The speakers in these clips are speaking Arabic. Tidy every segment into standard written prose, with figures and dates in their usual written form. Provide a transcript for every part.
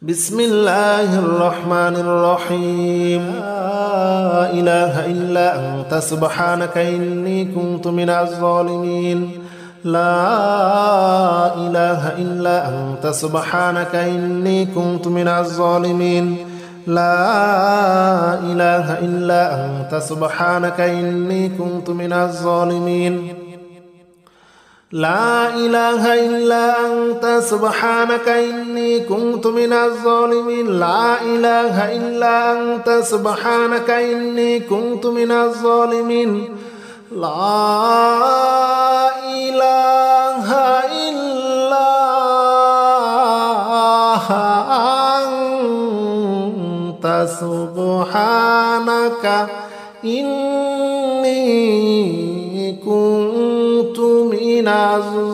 بسم الله الرحمن الرحيم. لا إله إلا أنت سبحانك إني كنت من الظالمين. لا إله إلا أنت سبحانك إني كنت من الظالمين. لا إله إلا أنت سبحانك إني كنت من الظالمين. لا إله إلا أنت سبحانك إني كنت من الظالمين. لا إله إلا أنت سبحانك إني كنت من الظالمين. لا إله إلا أنت سبحانك إني كنت من الظالمين.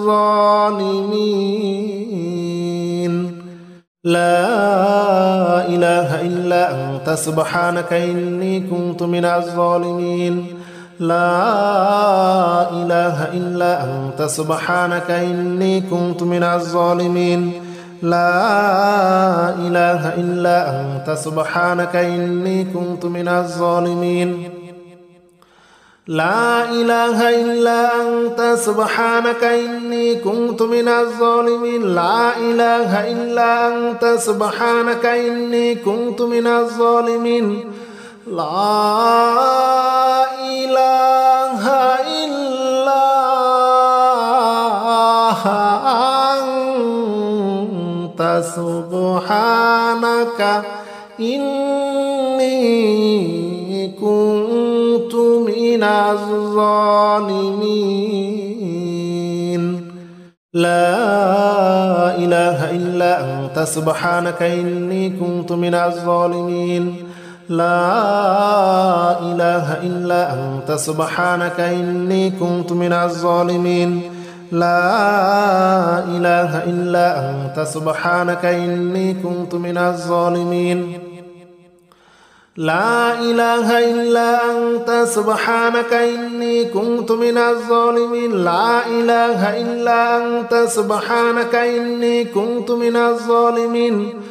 لا إله إلا أنت سبحانك إني كنت من الظالمين. لا إله إلا أنت سبحانك إني كنت من الظالمين. لا إله إلا أنت سبحانك إني كنت من الظالمين. لا إله إلا أنت سبحانك إني كنت من الظالمين. لا إله إلا أنت سبحانك إني كنت من الظالمين. لا إله إلا أنت سبحانك إني كنت من الظالمين. لا إله إلا أنت سبحانك إني كنت من الظالمين. لا إله إلا أنت سبحانك إني كنت من الظالمين. لا إله إلا أنت سبحانك إني كنت من الظالمين. لا إله إلا أنت سبحانك إني كنت من الظالمين. لا إله إلا أنت سبحانك إني كنت من الظالمين.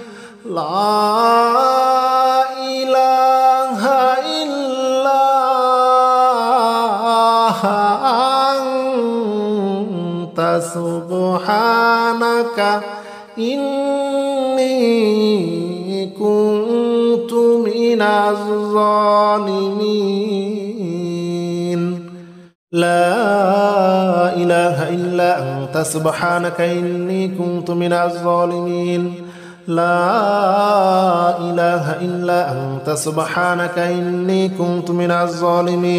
لا إله إلا أنت سبحانك إني كنت من الظالمين. لا إله إلا أنت سبحانك إني كنت من الظالمين.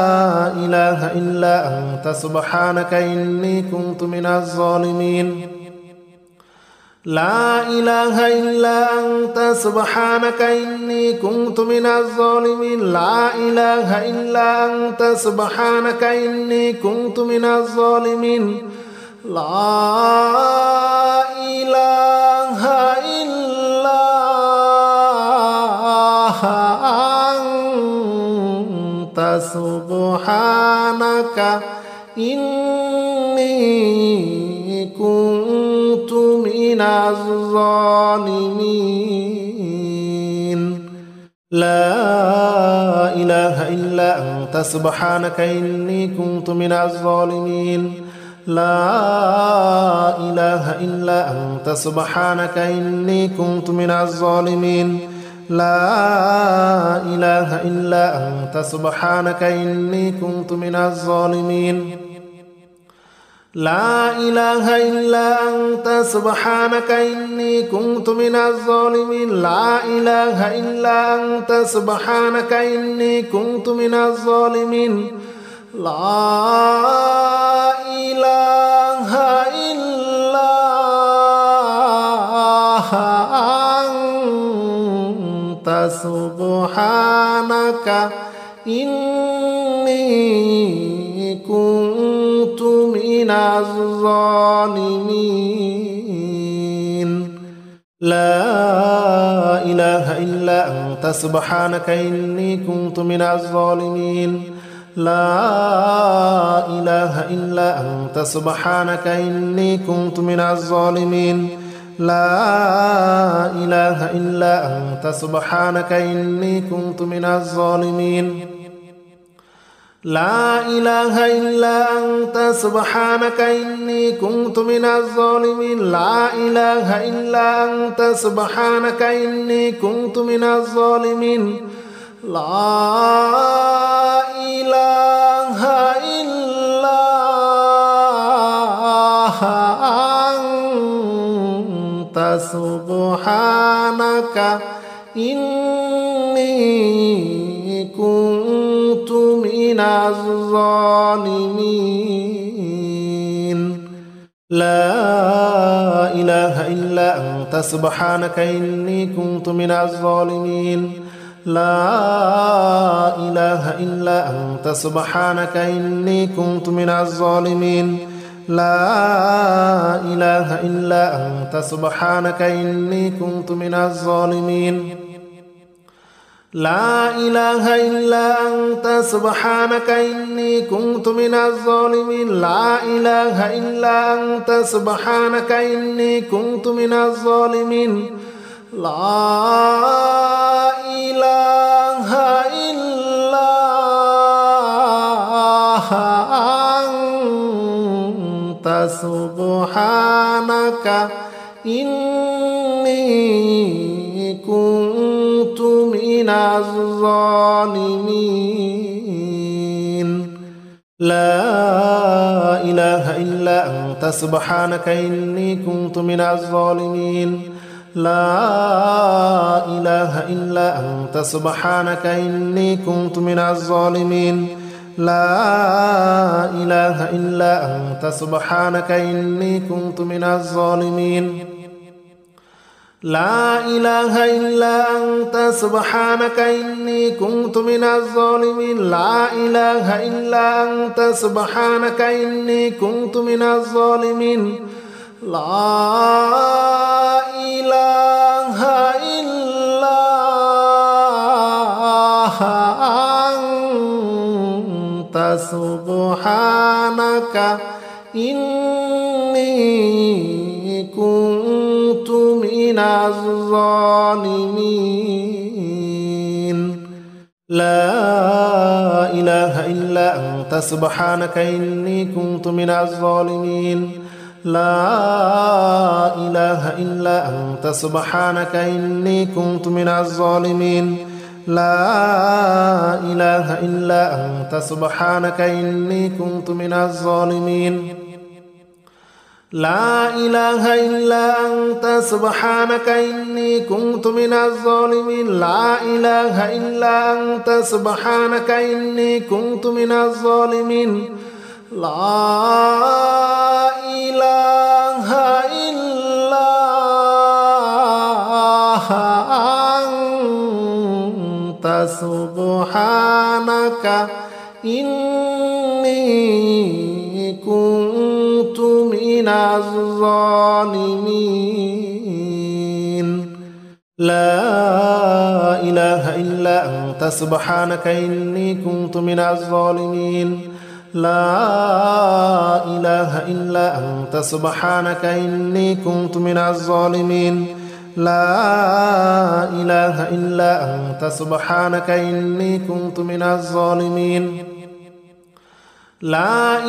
لا إله إلا أنت سبحانك إني كنت من الظالمين. لا إله إلا أنت سبحانك إني كنت من الظالمين. لا إله إلا أنت سبحانك إني كنت من الظالمين. لا إله إلا أنت سبحانك إني كنت من الظالمين. لا إله إلا أنت سبحانك إني كنت من الظالمين. لا إله إلا أنت سبحانك إني كنت من الظالمين. لا إله إلا أنت سبحانك إني كنت من الظالمين. لا إله إلا أنت سبحانك إني كنت من الظالمين. لا إله إلا أنت سبحانك إني كنت من الظالمين. لا إله إلا أنت سبحانك إني كنت من الظالمين. لا إله إلا أنت سبحانك إني كنت من الظالمين. لا إله إلا أنت سبحانك إني كنت من الظالمين. لا إله إلا أنت سبحانك إني كنت من الظالمين. لا إله إلا أنت سبحانك إني كنت من الظالمين لا إله إلا أنت سبحانك إني كنت من الظالمين لا إله إلا أنت سبحانك إني كنت من الظالمين لا إله إلا أنت سبحانك إني كنت من الظالمين لا إله إلا أنت سبحانك إني كنت من الظالمين لا إله إلا أنت سبحانك إني كنت من الظالمين لا إله إلا أنت سبحانك إني كنت من الظالمين لا إله إلا أنت سبحانك إني كنت من الظالمين لا إله إلا أنت سبحانك إني كنت من الظالمين لا إله إلا أنت سبحانك إني كنت من الظالمين لا إله إلا أنت سبحانك إني كنت من الظالمين لا إله إلا أنت سبحانك إني كنت من الظالمين لا إله إلا أنت سبحانك إني كنت من الظالمين لا إله إلا أنت سبحانك إني كنت من الظالمين لا إله إلا أنت سبحانك إني كنت من الظالمين لا إله إلا أنت سبحانك إني كنت من الظالمين لا إله إلا أنت سبحانك إني كنت من الظالمين لا إله إلا أنت سبحانك إني كنت من الظالمين لا إله إلا أنت سبحانك إني كنت من الظالمين لا إله إلا أنت سبحانك إني كنت من الظالمين لا إله إلا أنت سبحانك إني كنت من الظالمين لا إله إلا أنت سبحانك إني كنت من الظالمين لا إله إلا أنت سبحانك إني كنت من الظالمين لا إله إلا أنت سبحانك إني كنت من الظالمين لا إله إلا أنت سبحانك إني كنت من الظالمين لا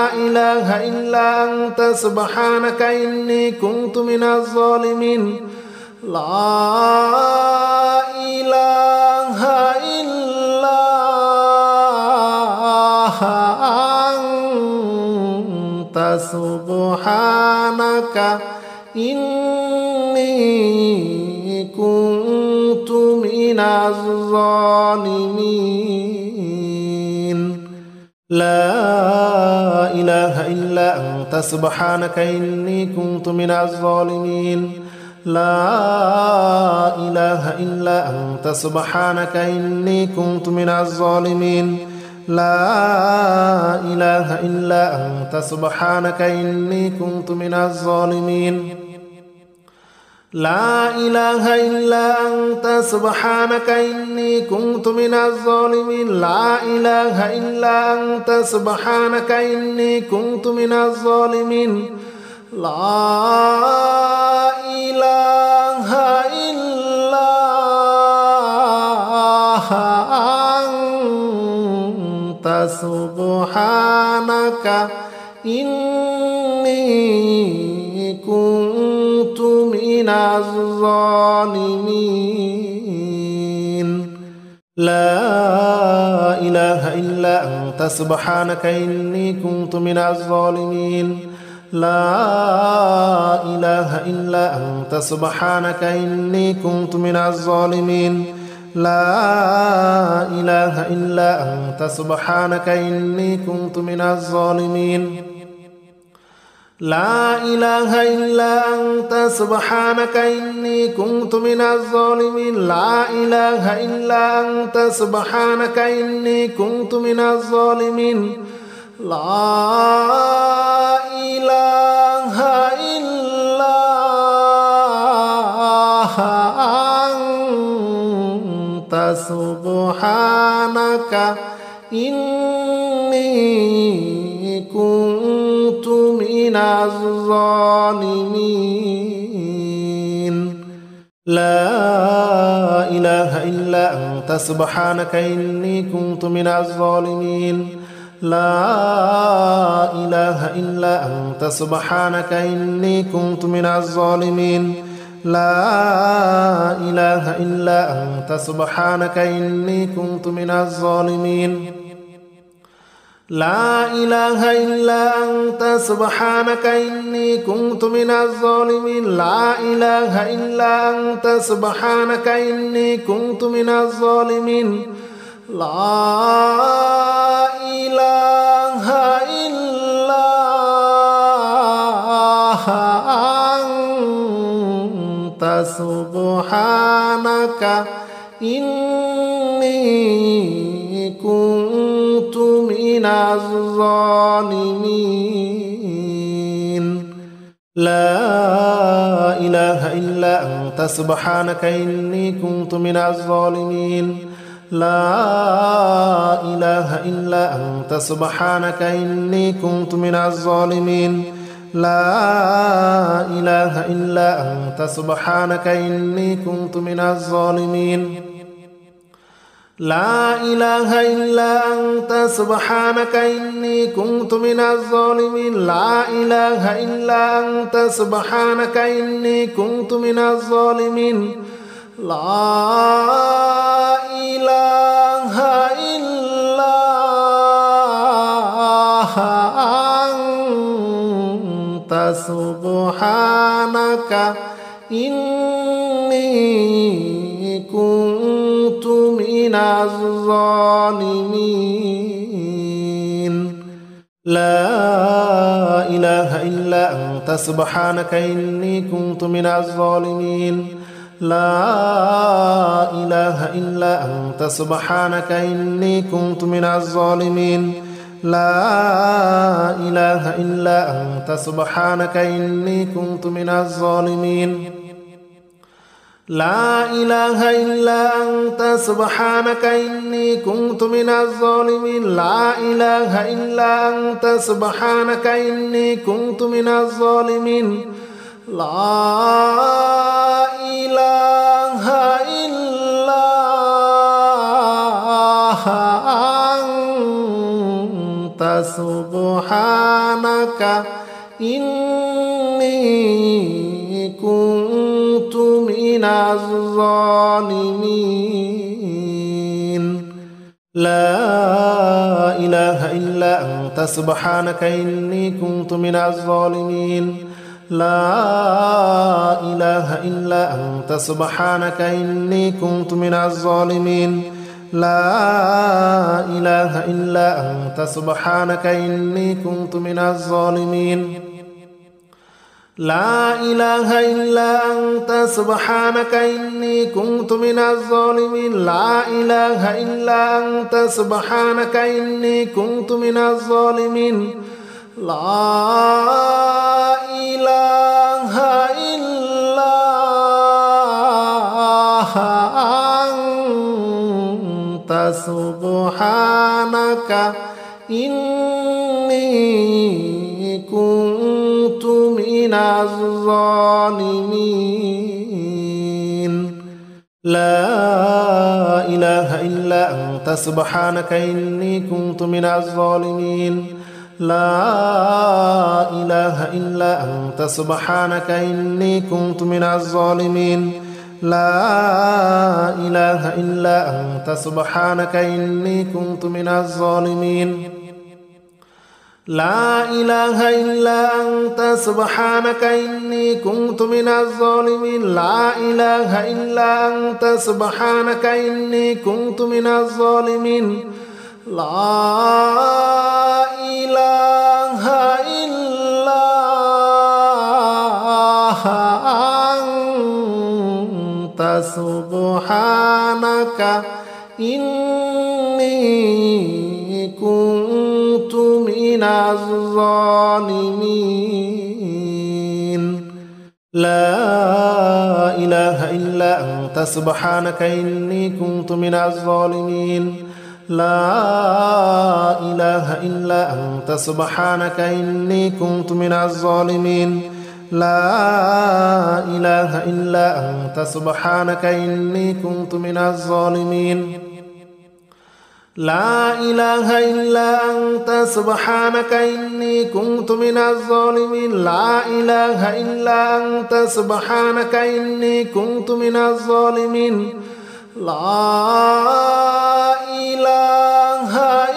إله إلا أنت سبحانك إني كنت من الظالمين لا إله إلا أنت سبحانك إني كنت من الظالمين لا إله إلا أنت سبحانك إني كنت من الظالمين لا إله إلا أنت سبحانك إني كنت من الظالمين لا إله إلا أنت سبحانك إني كنت من الظالمين لا إله إلا أنت سبحانك إني كنت من الظالمين لا إله إلا أنت سبحانك إني كنت من الظالمين لا إله إلا أنت سبحانك إني كنت من الظالمين لا إله إلا أنت سبحانك إني كنت من الظالمين لا إله إلا أنت سبحانك إني كنت من الظالمين لا إله إلا أنت سبحانك إني كنت من الظالمين لا إله إلا أنت سبحانك إني كنت من الظالمين لا إله إلا أنت سبحانك إني كنت من الظالمين لا إله إلا أنت سبحانك إني كنت من الظالمين لا إله إلا أنت سبحانك إني كنت من الظالمين لا إله إلا أنت سبحانك إني كنت من الظالمين لا إله إلا أنت سبحانك إني كنت من الظالمين لا إله إلا أنت سبحانك إني كنت من الظالمين لا إله إلا أنت سبحانك إني كنت من الظالمين لا إله إلا أنت سبحانك إني كنت من الظالمين لا إله إلا أنت سبحانك إني كنت من الظالمين لا إله إلا أنت سبحانك إني كنت من الظالمين لا إله إلا أنت سبحانك إني كنت من الظالمين لا إله إلا أنت سبحانك إني كنت من الظالمين لا إله إلا أنت سبحانك إني كنت من الظالمين لا إله إلا أنت سبحانك إني كنت من الظالمين لا إله إلا أنت سبحانك إني كنت من الظالمين لا إله إلا أنت سبحانك إني كنت من الظالمين لا إله إلا أنت سبحانك إني كنت من الظالمين لا إله إلا أنت سبحانك إني كنت من الظالمين لا إله إلا أنت سبحانك إني كنت من الظالمين لا إله إلا أنت سبحانك إني كنت من الظالمين لا إله إلا أنت سبحانك إني كنت من الظالمين لا إله إلا أنت سبحانك إني كنت من الظالمين لا إله إلا أنت سبحانك إني كنت من الظالمين لا إله إلا أنت سبحانك إني كنت من الظالمين لا إله إلا أنت سبحانك إني كنت من الظالمين لا إله إلا أنت سبحانك إني كنت من الظالمين لا إله إلا إني كنت من الظالمين لا إله إلا أنت سبحانك إني كنت من الظالمين لا إله إلا أنت سبحانك إني كنت من الظالمين لا إله إلا أنت سبحانك إني كنت من الظالمين لا إله إلا أنت سبحانك إني كنت من الظالمين لا إله إلا أنت سبحانك إني كنت من الظالمين لا إله إلا أنت سبحانك إني كنت من الظالمين لا إله إلا أنت سبحانك إني كنت من الظالمين لا إله إلا أنت سبحانك إني كنت من الظالمين لا إله إلا أنت سبحانك إني كنت من الظالمين لا إله إلا أنت سبحانك إني كنت من الظالمين لا إله إلا أنت سبحانك إني كنت من الظالمين لا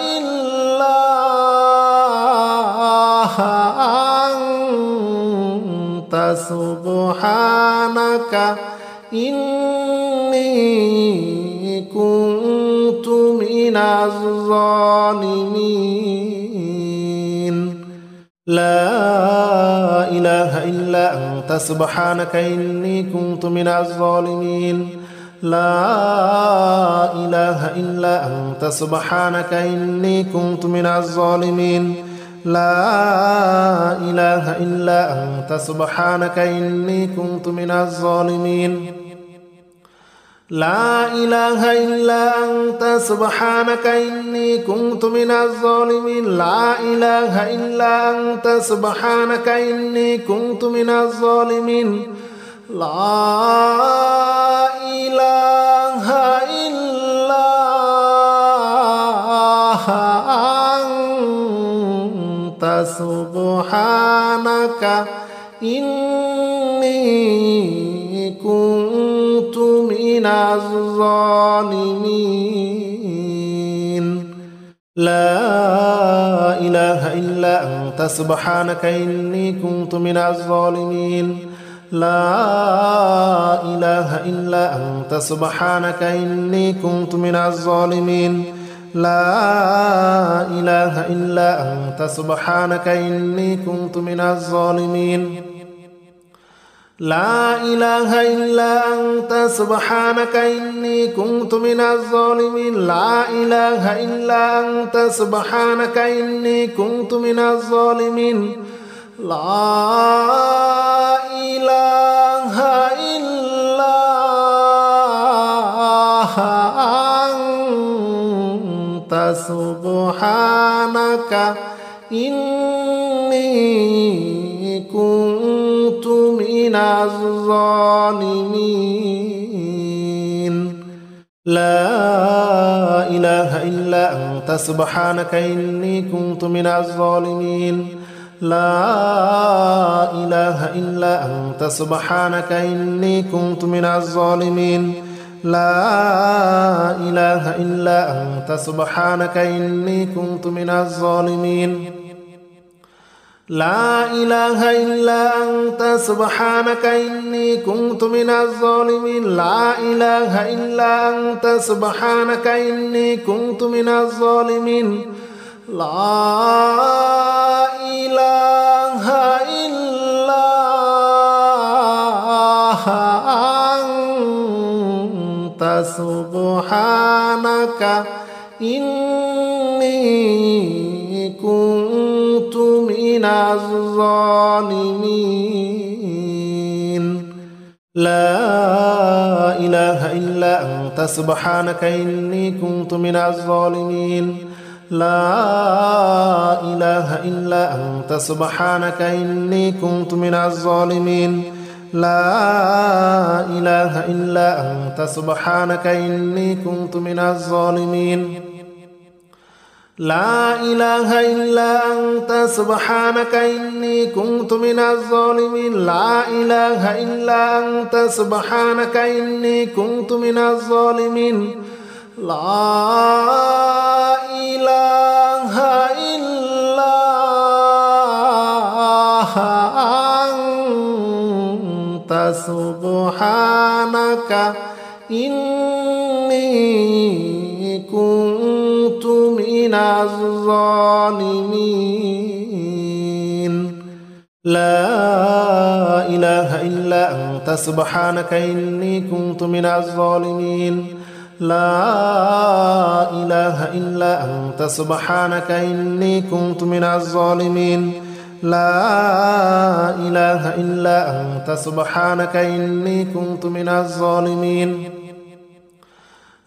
إله إلا أنت سبحانك إني كنت من الظالمين لا إله إلا أنت سبحانك إني كنت من الظالمين لا إله إلا أنت سبحانك إني كنت من الظالمين لا إله إلا أنت سبحانك إني كنت من الظالمين لا إله إلا أنت سبحانك إني كنت من الظالمين لا إله إلا أنت سبحانك إني كنت من الظالمين لا إله إلا أنت سبحانك إني كنت من الظالمين لا إله إلا أنت سبحانك إني كنت من الظالمين لا إله إلا أنت سبحانك إني كنت من الظالمين لا إله إلا أنت سبحانك إني كنت من الظالمين لا إله إلا أنت سبحانك إني كنت من الظالمين لا إله إلا أنت سبحانك إني كنت من الظالمين لا إله إلا أنت سبحانك إني كنت من الظالمين لا إله إلا أنت سبحانك إني كنت من الظالمين لا إله إلا أنت سبحانك إني كنت من الظالمين لا إله إلا أنت سبحانك إني كنت من الظالمين لا إله إلا أنت سبحانك إني كنت من الظالمين لا إله إلا أنت سبحانك إني كنت من الظالمين لا إله إلا أنت سبحانك إني كنت من الظالمين لا إله إلا أنت سبحانك إني كنت من الظالمين لا إله إلا أنت سبحانك إني كنت من الظالمين لا إله إلا أنت سبحانك إني كنت من الظالمين لا إله إلا أنت سبحانك إني كنت من الظالمين لا إله إلا أنت سبحانك إني كنت من الظالمين لا إله إلا أنت سبحانك إني كنت من الظالمين لا إله إلا أنت سبحانك إني كنت من الظالمين لا إله إلا أنت سبحانك إني كنت من الظالمين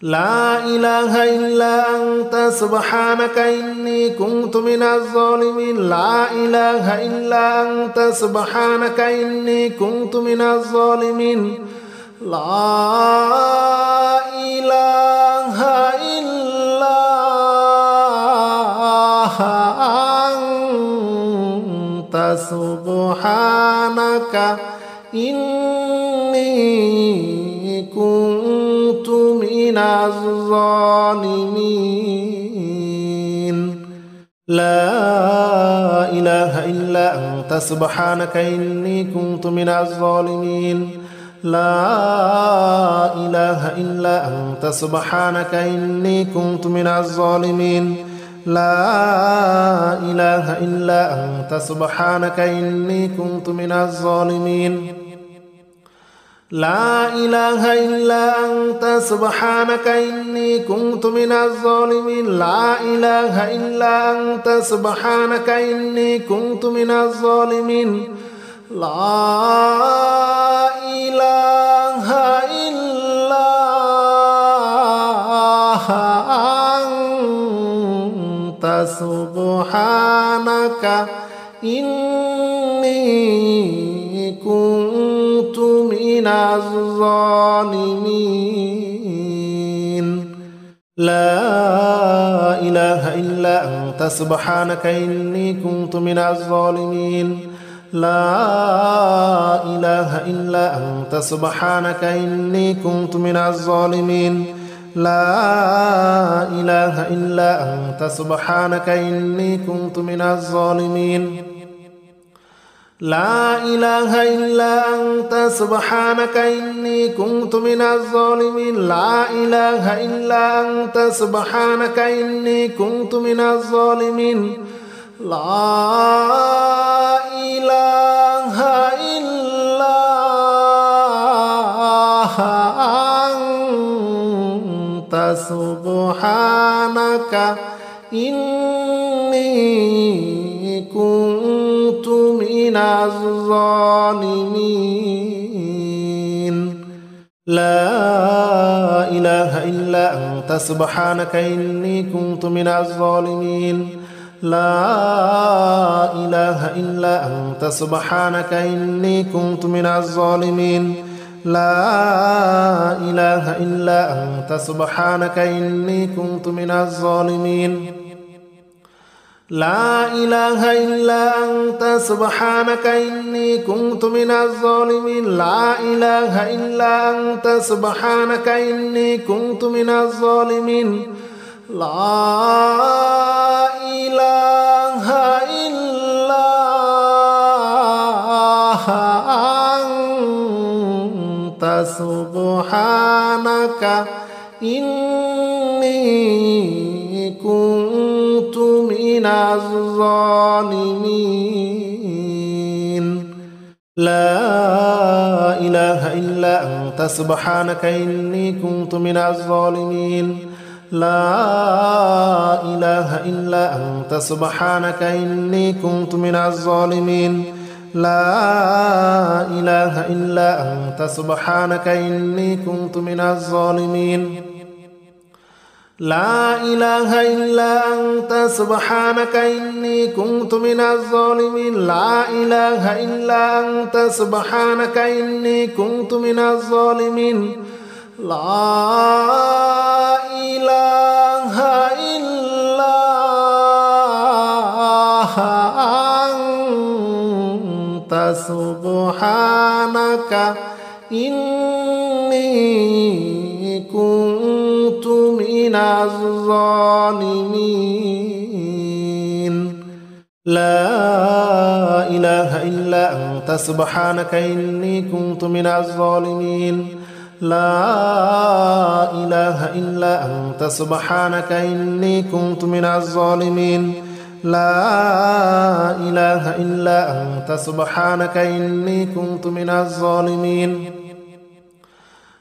لا إله إلا أنت سبحانك إني كنت من الظالمين لا إله إلا أنت سبحانك إني كنت من الظالمين لا إله إلا أنت سبحانك إني كنت من الظالمين لا إله إلا أنت سبحانك إني كنت من الظالمين لا إله إلا أنت سبحانك إني كنت من الظالمين لا إله إلا أنت سبحانك إني كنت من الظالمين لا إله إلا أنت سبحانك إني كنت من الظالمين لا إله إلا أنت سبحانك إني كنت من الظالمين لا إله إلا أنت سبحانك إني كنت من الظالمين لا إله إلا أنت سبحانك إني كنت من الظالمين لا إله إلا أنت سبحانك إني كنت من الظالمين لا إله إلا أنت سبحانك إني كنت من الظالمين لا إله إلا أنت سبحانك إني كنت من الظالمين لا إله إلا أنت سبحانك إني كنت من الظالمين لا إله إلا أنت سبحانك إني كنت من الظالمين لا إله إلا أنت سبحانك إني كنت من الظالمين لا إله إلا أنت سبحانك إني كنت من الظالمين لا إله إلا أنت سبحانك إني كنت من الظالمين لا إله إلا أنت سبحانك إني كنت من الظالمين لا إله إلا أنت سبحانك إني كنت من الظالمين لا إله إلا أنت سبحانك إني كنت من الظالمين لا إله إلا أنت سبحانك إني كنت من الظالمين لا إله إلا أنت سبحانك إني كنت من الظالمين لا إله إلا أنت سبحانك إني كنت من الظالمين لا إله إلا أنت سبحانك إني كنت من الظالمين لا إله إلا أنت سبحانك إني كنت من الظالمين لا إله إلا أنت سبحانك إني كنت من الظالمين لا إله إلا أنت سبحانك إني كنت من الظالمين لا إله إلا أنت سبحانك إني كنت من الظالمين لا إله إلا أنت سبحانك إني كنت من الظالمين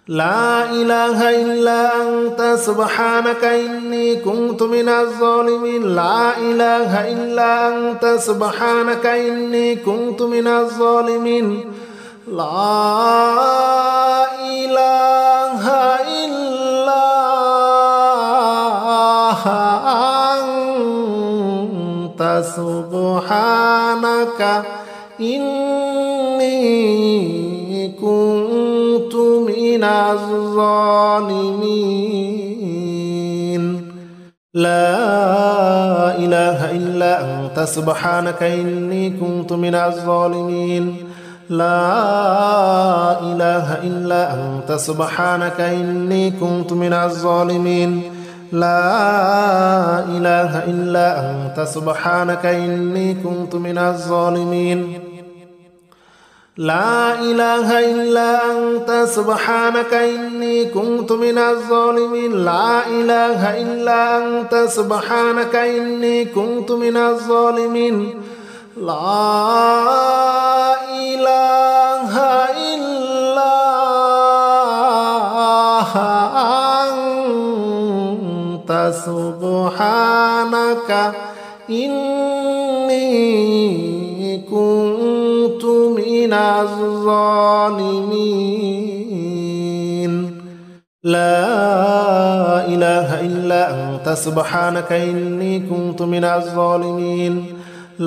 لا إله إلا أنت سبحانك إني كنت من الظالمين لا إله إلا أنت سبحانك إني كنت من الظالمين لا إله إلا أنت سبحانك إني كنت من الظالمين لا إله إلا أنت سبحانك إني كنت من الظالمين لا إله إلا أنت سبحانك إني كنت من الظالمين لا إله إلا أنت سبحانك إني كنت من الظالمين لا إله إلا أنت سبحانك إني كنت من الظالمين لا إله إلا أنت سبحانك إني كنت من الظالمين لا إله إلا أنت سبحانك إني كنت من الظالمين لا إله إلا أنت سبحانك إني كنت من الظالمين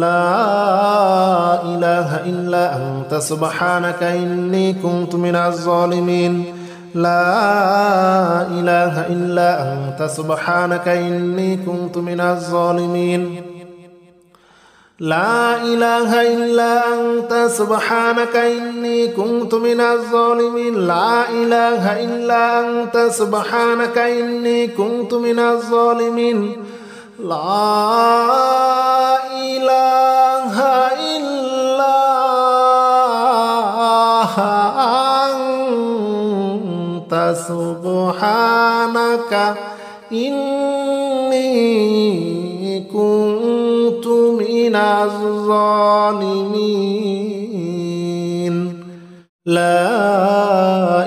لا إله إلا أنت سبحانك إني كنت من الظالمين لا إله إلا أنت سبحانك إني كنت من الظالمين لا إله إلا أنت سبحانك إني كنت من الظالمين لا إله إلا أنت سبحانك إني كنت من الظالمين لا إله إلا أنت سبحانك إني كنت من الظالمين لا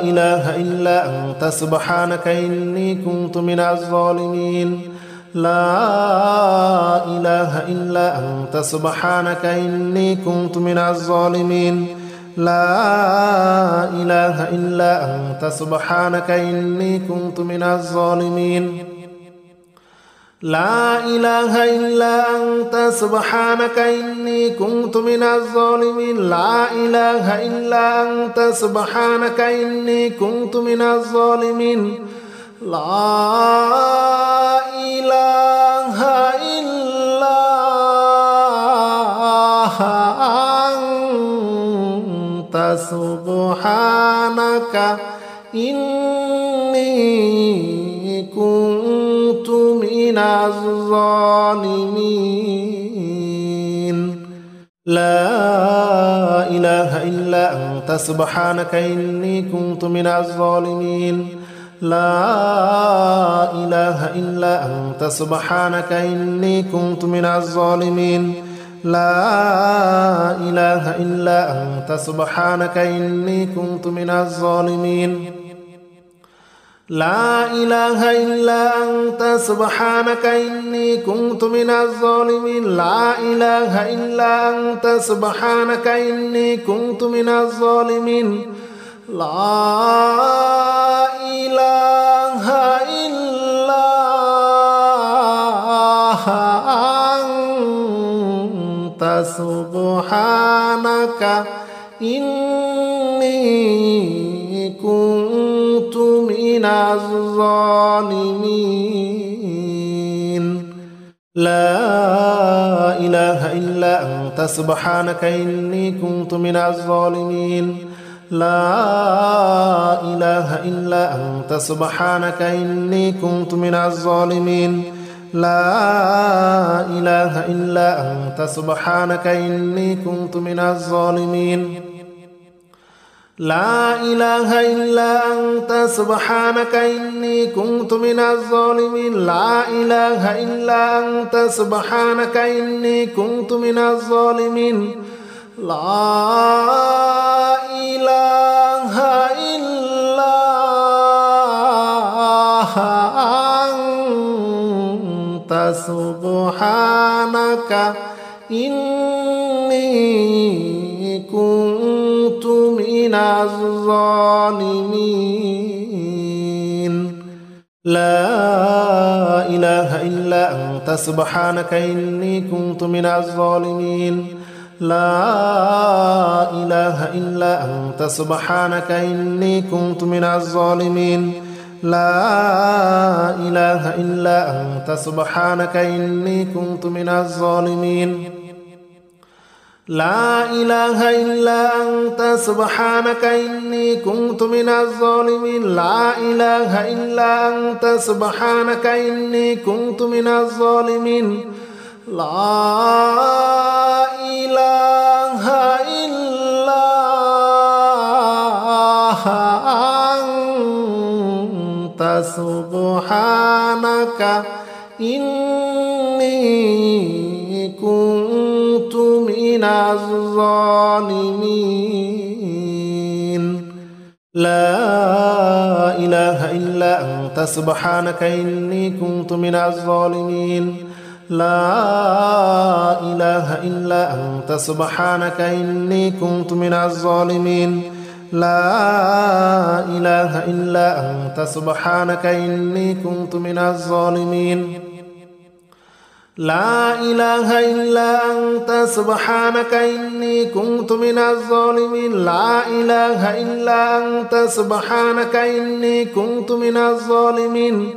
إله إلا أنت سبحانك إني كنت من الظالمين لا إله إلا أنت سبحانك إني كنت من الظالمين لا إله إلا أنت سبحانك إني كنت من الظالمين لا إله إلا أنت سبحانك إني كنت من الظالمين لا إله إلا أنت سبحانك إني كنت من الظالمين لا إله إلا أنت سبحانك إني كنت من الظالمين لا إله إلا أنت سبحانك إني كنت من الظالمين لا إله إلا أنت سبحانك إني كنت من الظالمين لا إله إلا أنت سبحانك إني كنت من الظالمين لا إله إلا أنت سبحانك إني كنت من الظالمين لا إله إلا أنت سبحانك إني كنت من الظالمين لا إله إلا أنت سبحانك إني كنت من الظالمين لا إله إلا سبحانك إني كنت من الظالمين لا إله إلا أنت سبحانك إني كنت من الظالمين لا إله إلا أنت سبحانك إني كنت من الظالمين لا إله إلا أنت سبحانك إني كنت من الظالمين لا إله إلا أنت سبحانك إني كنت من الظالمين لا إله إلا أنت سبحانك إني كنت من الظالمين لا إله إلا أنت سبحانك إني كنت من الظالمين لا إله إلا أنت سبحانك إني كنت من الظالمين لا إله إلا أنت سبحانك إني كنت من الظالمين لا إله إلا أنت سبحانك إني كنت من الظالمين لا إله إلا أنت سبحانك إني كنت من الظالمين لا إله إلا أنت سبحانك إني كنت من الظالمين لا إله إلا أنت سبحانك إني كنت من الظالمين لا إله إلا أنت سبحانك إني كنت من الظالمين لا إله إلا أنت سبحانك إني كنت من الظالمين لا إله إلا أنت سبحانك إني كنت من الظالمين لا إله إلا أنت سبحانك إني كنت من الظالمين لا إله إلا أنت سبحانك إني كنت من الظالمين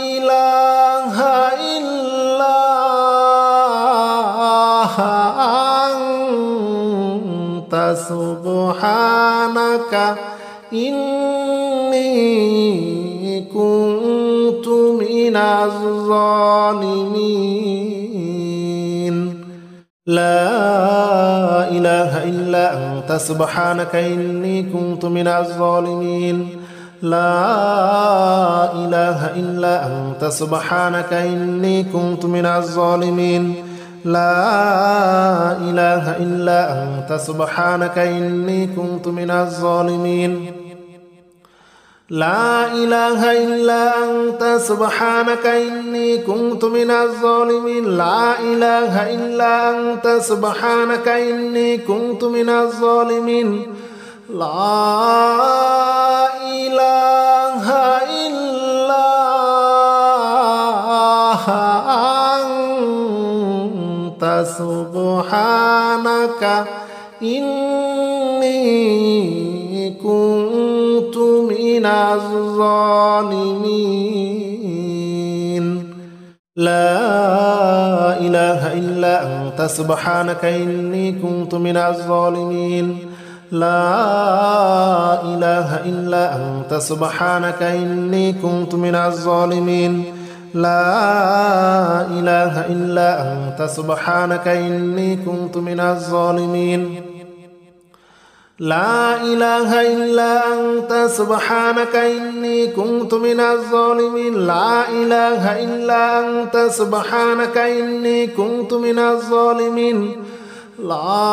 لا إله إلا أنت سبحانك إني كنت من الظالمين لا إله إلا أنت سبحانك إني كنت من الظالمين لا إله إلا أنت سبحانك إني كنت من الظالمين لا إله إلا أنت سبحانك إني كنت من الظالمين لا إله إلا أنت سبحانك إني كنت من الظالمين لا إله إلا أنت سبحانك إني كنت من الظالمين لا إله إلا أنت سبحانك إني كنت من الظالمين لا إله إلا أنت سبحانك إني كنت من الظالمين لا إله إلا أنت سبحانك إني كنت من الظالمين لا إله إلا أنت سبحانك إني كنت من الظالمين لا إله إلا أنت سبحانك إني كنت من الظالمين لا إله إلا أنت سبحانك إني كنت من الظالمين لا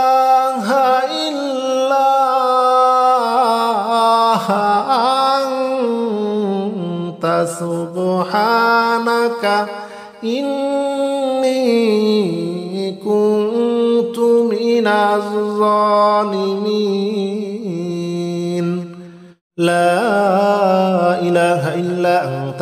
إله إلا أنت سبحانك إني كنت من الظالمين لا إله إلا أنت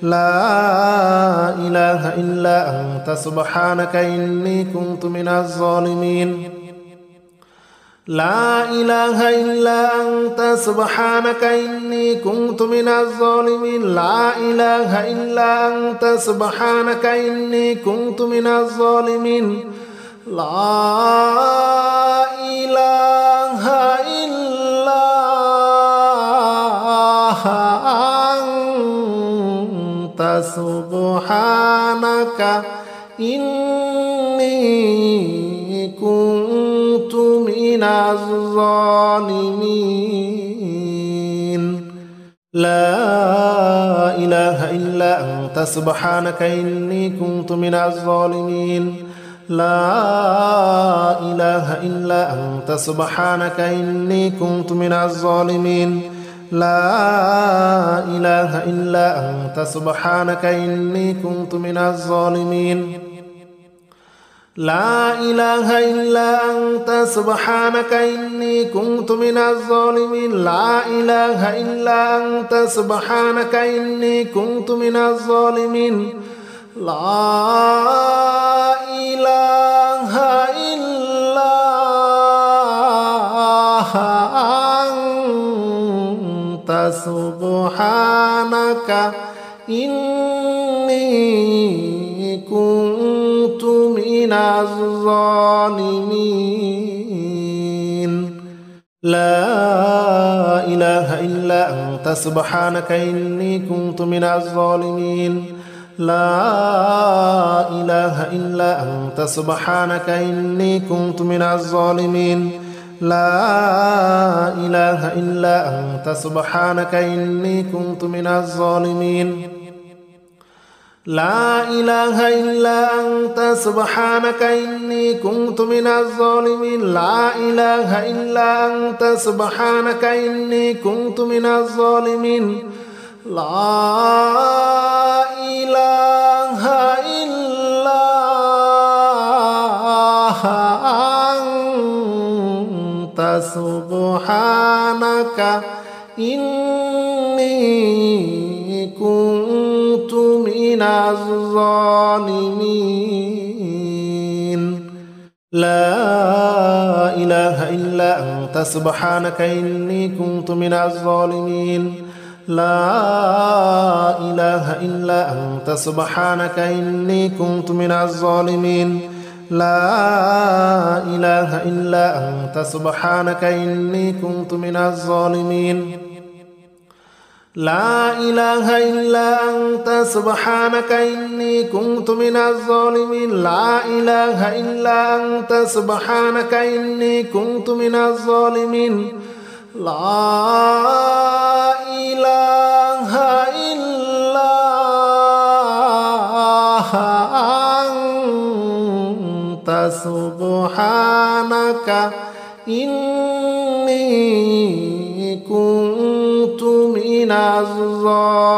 لا إله إلا أنت سبحانك إني كنت من الظالمين لا إله إلا أنت سبحانك إني كنت من الظالمين لا إله إلا أنت سبحانك إني كنت من الظالمين لا إله إلا أنت سبحانك إني كنت من الظالمين لا إله إلا أنت سبحانك إني كنت من الظالمين لا إله إلا أنت سبحانك إني كنت من الظالمين لا إله إلا أنت سبحانك إني كنت من الظالمين لا إله إلا أنت سبحانك إني كنت من الظالمين لا إله إلا أنت سبحانك إني كنت من الظالمين لا إله إلا أنت سبحانك إني كنت من الظالمين لا إله إلا أنت سبحانك إني كنت من الظالمين لا إله إلا أنت سبحانك إني كنت من الظالمين لا إله إلا أنت سبحانك إني كنت من الظالمين لا إله إلا أنت سبحانك إني كنت من الظالمين لا إله إلا أنت سبحانك إني كنت من الظالمين لا إله إلا أنت سبحانك إني كنت من الظالمين لا إله إلا أنت سبحانك إني كنت من الظالمين لا إله إلا أنت سبحانك إني كنت من الظالمين لا إله إلا أنت سبحانك إني كنت من الظالمين لا إله إلا أنت سبحانك إني كنت من الظالمين لا إله إلا أنت سبحانك إني كنت من الظالمين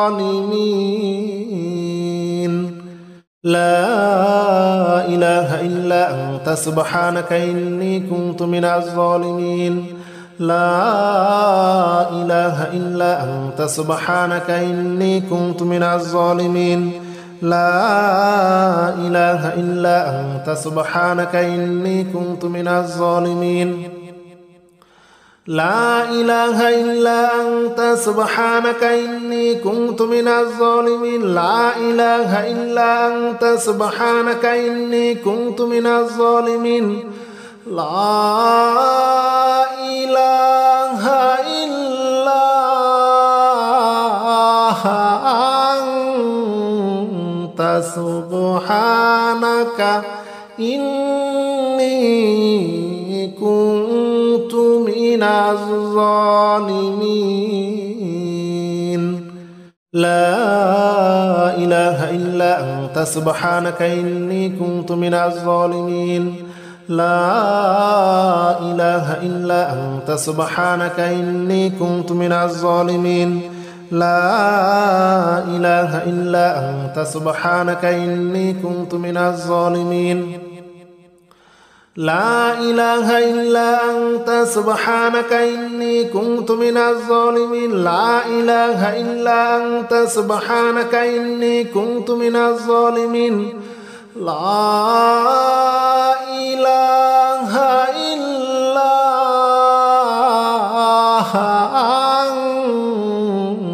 لا إله إلا أنت سبحانك إني كنت من الظالمين لا إله إلا أنت سبحانك إني كنت من الظالمين لا إله إلا أنت سبحانك إني كنت من الظالمين لا إله إلا أنت سبحانك إني كنت من الظالمين لا إله إلا أنت سبحانك إني كنت من الظالمين لا إله إلا أنت سبحانك إني كنت من الظالمين لا إله إلا أنت سبحانك إني كنت من الظالمين لا إله إلا أنت سبحانك إني كنت من الظالمين لا إله إلا أنت سبحانك إني كنت من الظالمين لا إله إلا أنت سبحانك إني كنت من الظالمين لا إله إلا أنت سبحانك إني كنت من الظالمين لا إله إلا أنت سبحانك إني كنت من الظالمين لا إله إلا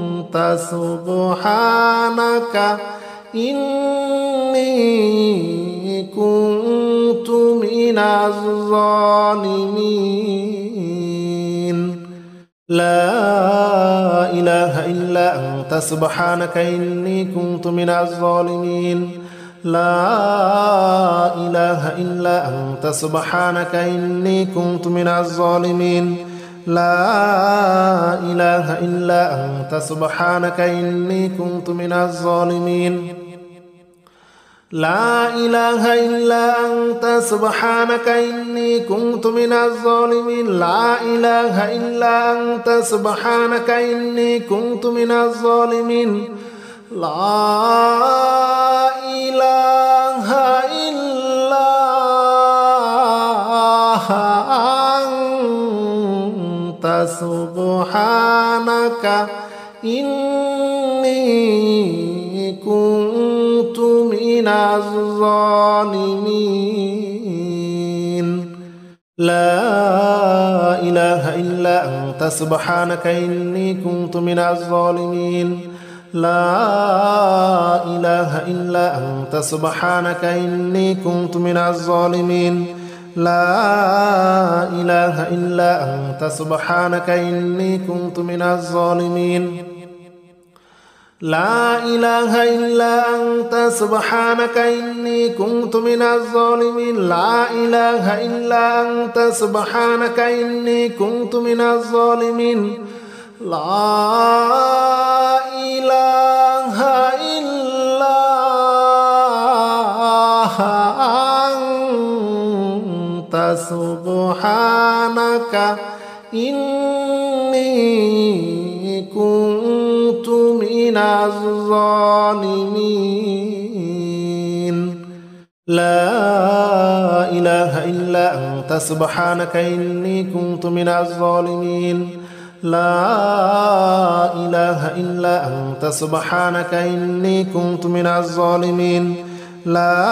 أنت سبحانك إني كنت من الظالمين لا إله إلا أنت سبحانك إني كنت من الظالمين لا إله إلا أنت سبحانك إني كنت من الظالمين لا إله إلا أنت سبحانك إني كنت من الظالمين لا إله إلا أنت سبحانك إني كنت من الظالمين لا إله إلا أنت سبحانك إني كنت من الظالمين لا إله إلا أنت سبحانك إني كنت من الظالمين لا إله إلا أنت سبحانك إني كنت من الظالمين لا إله إلا أنت سبحانك إني كنت من الظالمين لا إله إلا أنت سبحانك إني كنت من الظالمين لا إله إلا أنت سبحانك إني كنت من الظالمين لا إله إلا أنت سبحانك إني كنت من الظالمين لا إله إلا أنت سبحانك إني كنت من الظالمين لا إله إلا أنت سبحانك إني كنت من الظالمين لا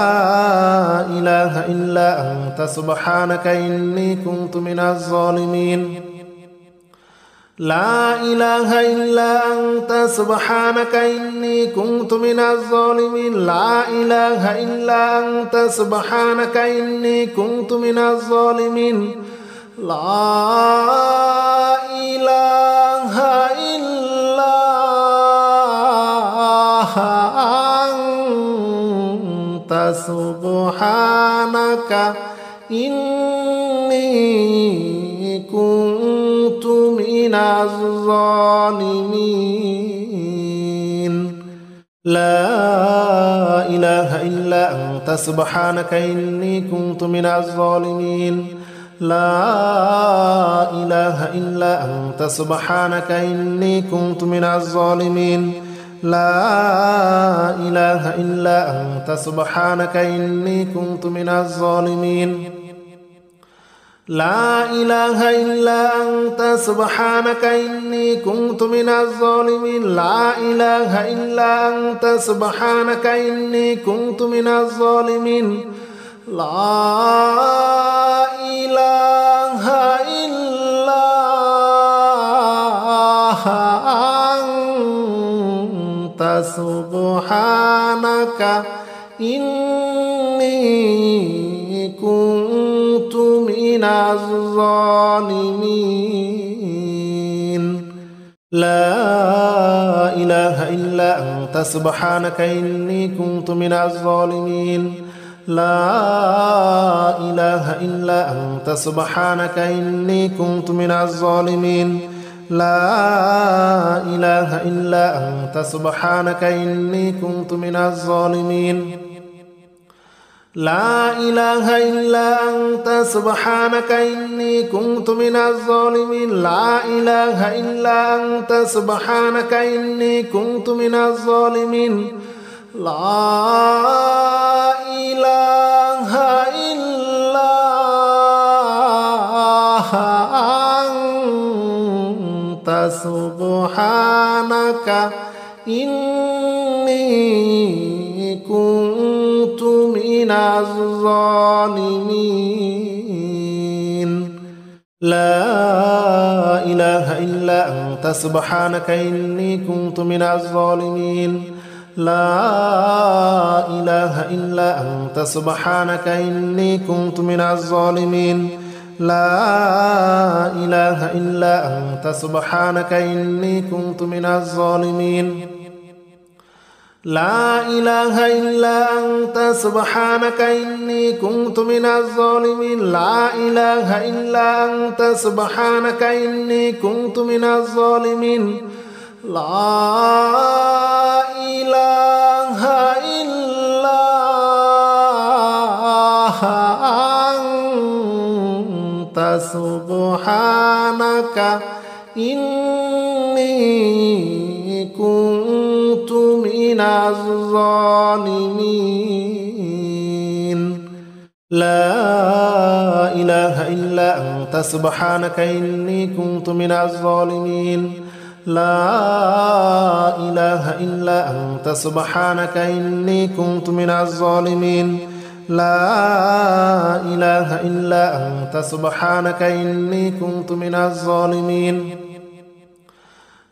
إله إلا أنت سبحانك إني كنت من الظالمين لا إله إلا أنت سبحانك إني كنت من الظالمين لا إله إلا أنت سبحانك إني كنت من الظالمين لا إله إلا أنت سبحانك إني كنت من الظالمين لا إله إلا أنت سبحانك إني كنت من الظالمين لا إله إلا أنت سبحانك إني كنت من الظالمين لا إله إلا أنت سبحانك إني كنت من الظالمين لا إله إلا أنت سبحانك إني كنت من الظالمين لا إله إلا أنت سبحانك إني كنت من الظالمين لا إله إلا أنت سبحانك إني كنت من الظالمين لا إله إلا أنت سبحانك إني كنت من الظالمين لا إله إلا أنت سبحانك إني كنت من الظالمين لا إله إلا أنت سبحانك إني كنت من الظالمين لا إله إلا أنت سبحانك إني كنت من الظالمين لا إله إلا أنت سبحانك إني كنت من الظالمين لا إله إلا أنت سبحانك إني كنت من الظالمين لا إله إلا أنت سبحانك إني كنت من الظالمين لا إله إلا أنت سبحانك إني كنت من الظالمين لا إله إلا أنت سبحانك إني كنت من الظالمين لا إله إلا أنت سبحانك إني كنت من الظالمين لا إله إلا أنت سبحانك إني كنت من الظالمين لا إله إلا أنت سبحانك إني كنت من الظالمين لا إله إلا سبحانك إني كنت من الظالمين لا إله إلا أنت سبحانك إني كنت من الظالمين لا إله إلا أنت سبحانك إني كنت من الظالمين لا إله إلا أنت سبحانك إني كنت من الظالمين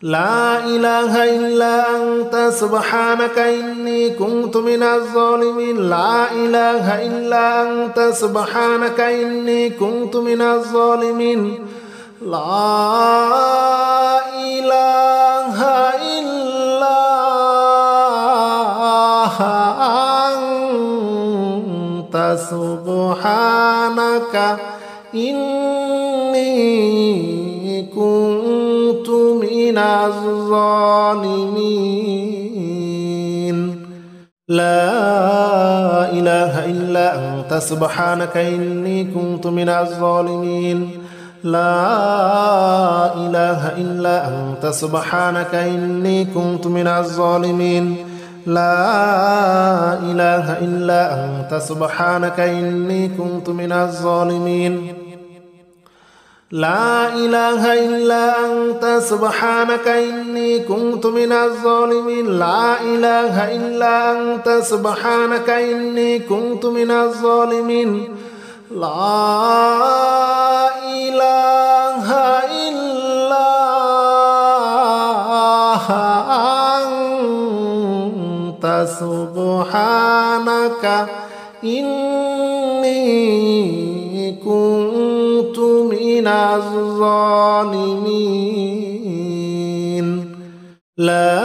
لا إله إلا أنت سبحانك إني كنت من الظالمين لا إله إلا أنت سبحانك إني كنت من الظالمين لا إله إلا أنت سبحانك إني كنت من الظالمين لا إله إلا أنت سبحانك إني كنت من الظالمين لا إله إلا أنت سبحانك إني كنت من الظالمين لا إله إلا أنت سبحانك إني كنت من الظالمين لا إله إلا أنت سبحانك إني كنت من الظالمين لا إله إلا أنت سبحانك إني كنت من الظالمين لا إله إلا أنت سبحانك إني كنت من الظالمين لا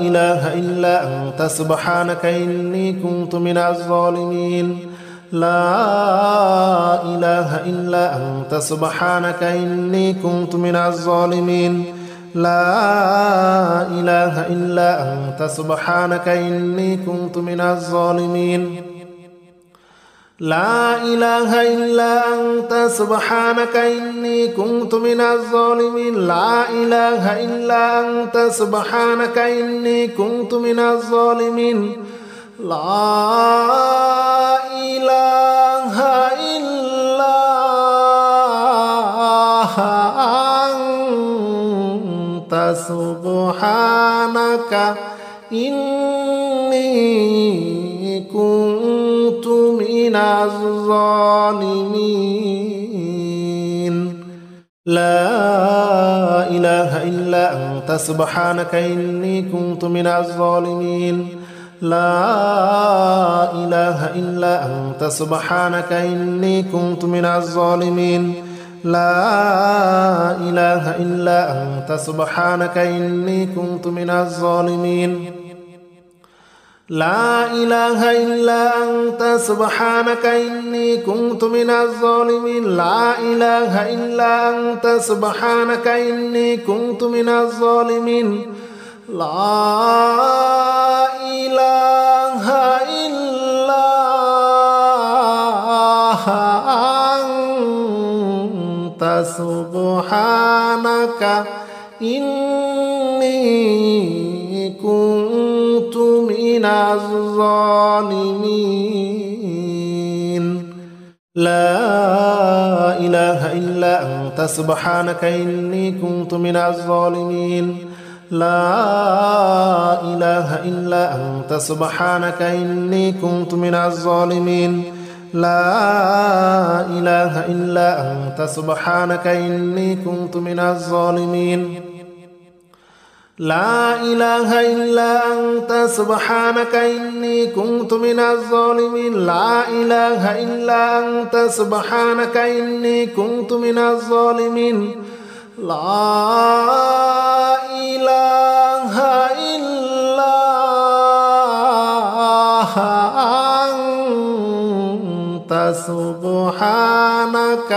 إله إلا أنت سبحانك إني كنت من الظالمين لا إله إلا أنت سبحانك إني كنت من الظالمين لا إله إلا أنت سبحانك إني كنت من الظالمين لا إله إلا أنت سبحانك إني كنت من الظالمين لا إله إلا أنت سبحانك إني كنت من الظالمين لا إله إلا أنت سبحانك إني كنت من الظالمين لا إله إلا أنت سبحانك إني كنت من الظالمين لا إله إلا أنت سبحانك إني كنت من الظالمين لا إله إلا أنت سبحانك إني كنت من الظالمين لا إله إلا أنت سبحانك إني كنت من الظالمين لا إله إلا أنت سبحانك إني كنت من الظالمين لا إله إلا أنت سبحانك إني كنت من الظالمين لا إله إلا أنت سبحانك إني كنت من الظالمين لا إله إلا أنت سبحانك إني كنت من الظالمين لا إله إلا أنت سبحانك إني كنت من الظالمين لا إله إلا أنت سبحانك إني كنت من الظالمين لا إله إلا أنت سبحانك إني كنت من الظالمين لا إله إلا أنت سبحانك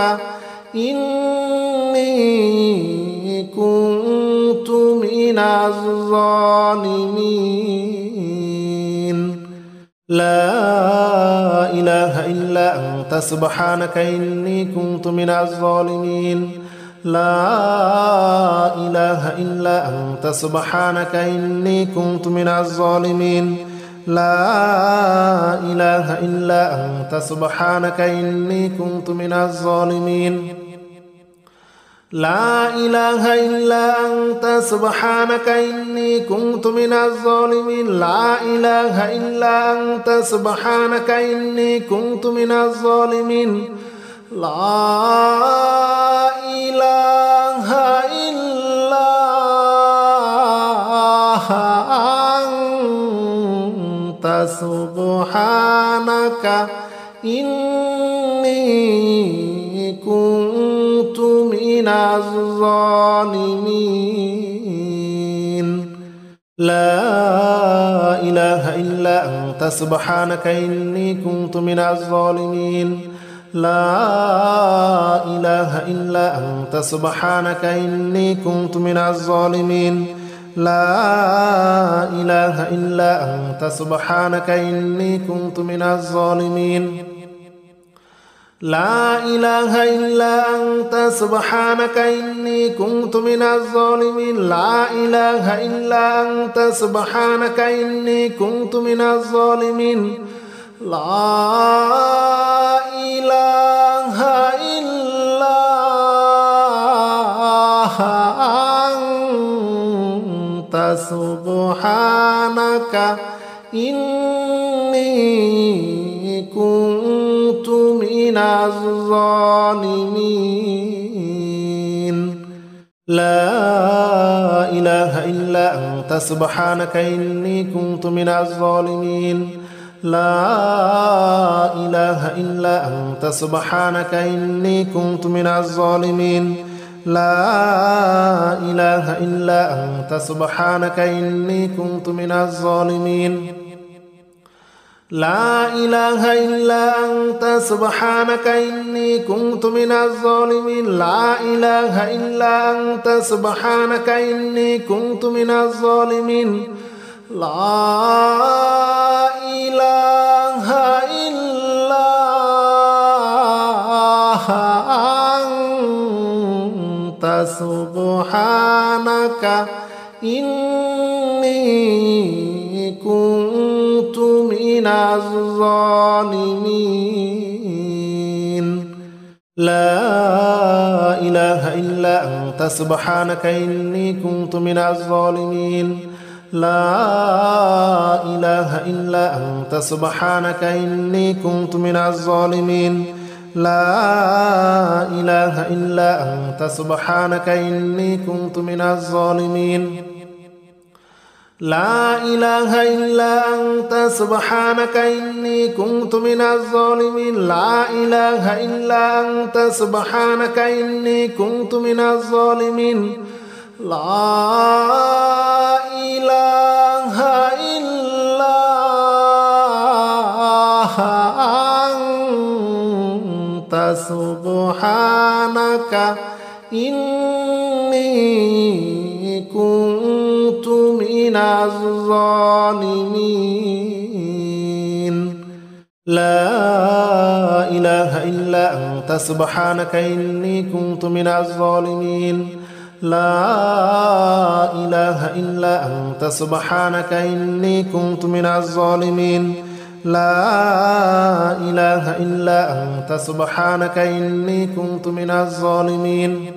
إني كنت من الظالمين لا إله إلا أنت سبحانك إني كنت من الظالمين لا إله إلا أنت سبحانك إني كنت من الظالمين لا إله إلا أنت سبحانك إني كنت من الظالمين لا إله إلا أنت سبحانك إني كنت من الظالمين لا إله إلا أنت سبحانك إني كنت من الظالمين لا إله إلا أنت سبحانك إني كنت من الظالمين لا إله إلا أنت سبحانك إني كنت من الظالمين لا إله إلا أنت سبحانك إني كنت من الظالمين لا إله إلا أنت سبحانك إني كنت من الظالمين لا إله إلا أنت سبحانك إني كنت من الظالمين لا إله إلا أنت سبحانك إني كنت من الظالمين لا إله إلا أنت سبحانك إني كنت من الظالمين لا إله إلا أنت سبحانك إني كنت من الظالمين لا إله إلا أنت سبحانك إني كنت من الظالمين لا إله إلا أنت سبحانك إني كنت من الظالمين لا إله إلا أنت سبحانك إني كنت من الظالمين لا إله إلا أنت سبحانك إني كنت من الظالمين لا إله إلا أنت سبحانك إني كنت من الظالمين لا إله إلا أنت سبحانك إني كنت من الظالمين لا إله إلا أنت سبحانك إني كنت من الظالمين لا إله إلا أنت سبحانك إني كنت من الظالمين لا إله إلا أنت سبحانك إني كنت من الظالمين لا إله إلا أنت سبحانك إني كنت من الظالمين لا إله إلا أنت سبحانك إني كنت من الظالمين لا إله إلا أنت سبحانك إني كنت من الظالمين لا إله إلا أنت سبحانك إني كنت من الظالمين لا إله إلا أنت سبحانك إني كنت من الظالمين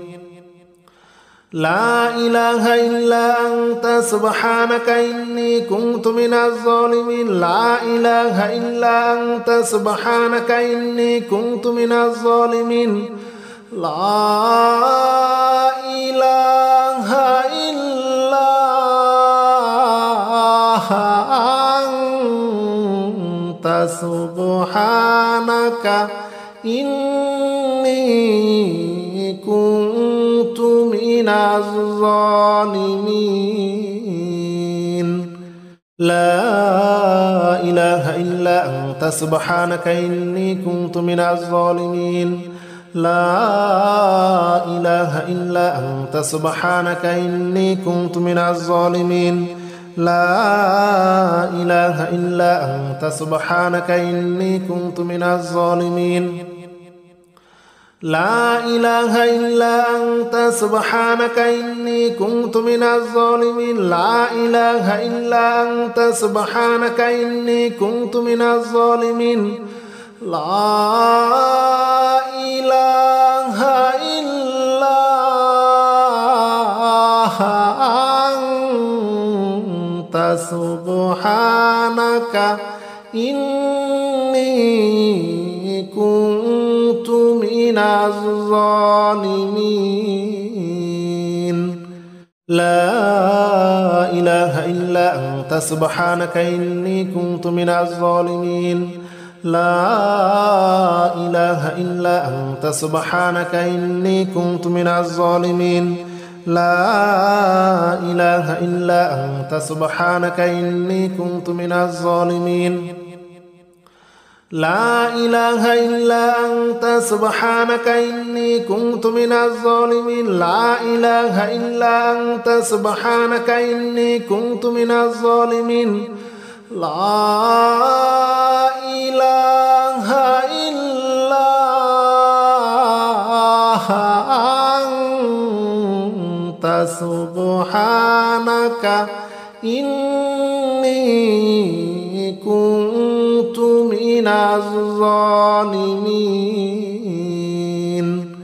لا إله إلا أنت سبحانك إني كنت من الظالمين لا إله إلا أنت سبحانك إني كنت من الظالمين لا إله إلا أنت سبحانك إني كنت من الظالمين لا إله إلا أنت سبحانك إني كنت من الظالمين لا إله إلا أنت سبحانك إني كنت من الظالمين لا إله إلا أنت سبحانك إني كنت من الظالمين لا إله إلا أنت سبحانك إني كنت من الظالمين لا إله إلا أنت سبحانك إني كنت من الظالمين لا إله إلا أنت سبحانك إني كنت من الظالمين لا إله إلا أنت سبحانك إني كنت من الظالمين لا إله إلا أنت سبحانك إني كنت من الظالمين لا إله إلا أنت سبحانك إني كنت من الظالمين لا إله إلا أنت سبحانك إني كنت من الظالمين لا إله إلا أنت سبحانك إني كنت من الظالمين لا إله إلا أنت سبحانك إني كنت من الظالمين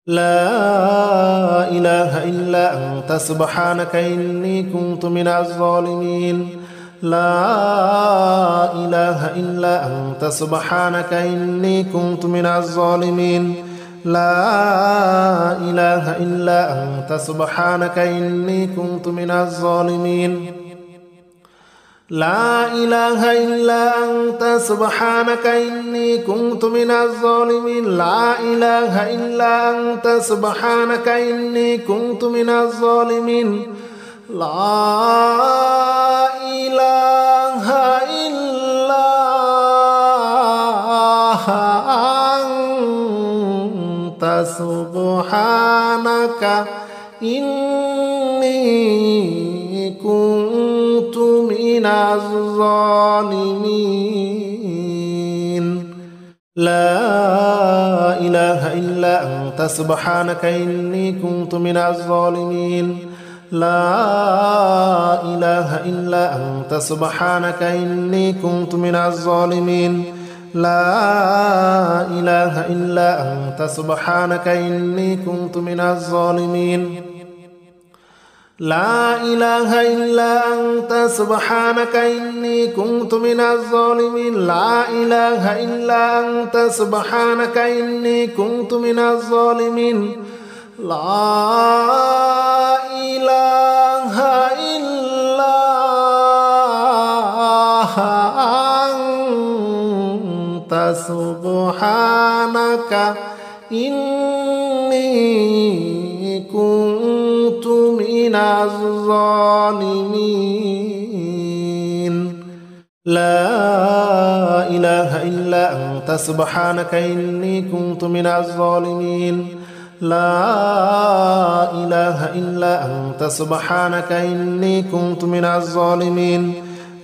لا إله إلا أنت سبحانك إني كنت من الظالمين لا إله إلا أنت سبحانك إني كنت من الظالمين لا إله إلا أنت سبحانك إني كنت من الظالمين لا إله إلا أنت سبحانك إني كنت من الظالمين لا إله إلا أنت سبحانك إني كنت من الظالمين لا إله إلا أنت سبحانك إني كنت من الظالمين لا إله إلا أنت سبحانك إني كنت من الظالمين لا إله إلا أنت سبحانك إني كنت من الظالمين لا إله إلا أنت سبحانك إني كنت من الظالمين لا إله إلا أنت سبحانك إني كنت من الظالمين لا إله إلا أنت سبحانك إني كنت من الظالمين لا إله إلا أنت سبحانك إني كنت من الظالمين لا إله إلا أنت سبحانك إني كنت من الظالمين لا إله إلا أنت سبحانك إني كنت من الظالمين